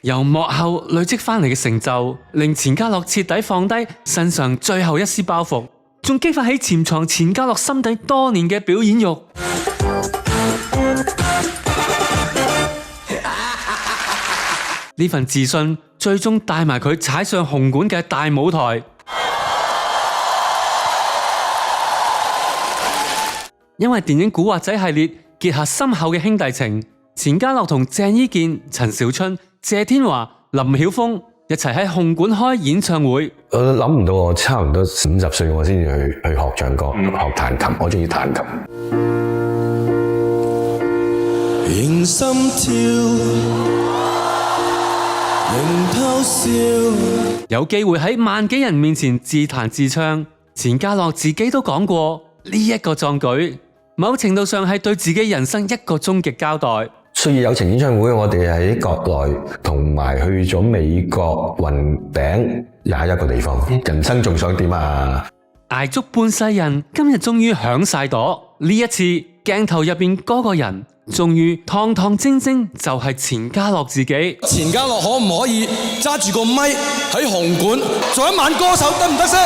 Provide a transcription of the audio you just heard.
由幕後累積翻嚟嘅成就，令錢嘉樂徹底放低身上最後一絲包袱，仲激發起潛藏錢嘉樂心底多年嘅表演欲。呢份自信最終帶埋佢踩上紅館嘅大舞台。因為電影《古惑仔》系列結合深厚嘅兄弟情，錢嘉樂同鄭伊健、陳小春、謝天華、林曉峰一齊喺紅館開演唱會。我諗唔到我差唔多50歲我先至去學唱歌、學彈琴，我中意彈琴。迎心跳，迎偷笑。有機會喺萬幾人面前自彈自唱，錢嘉樂自己都講過呢一個壯舉，某程度上係對自己人生一個終極交代。歲月友情演唱會，我哋喺國內同埋去咗美國雲頂21個地方，人生仲想點啊？捱足半世人，今日終於響晒朵。呢一次鏡頭入邊嗰個人，終於堂堂正正就係錢嘉樂自己。錢嘉樂可唔可以揸住個咪喺紅館做一晚歌手得唔得先？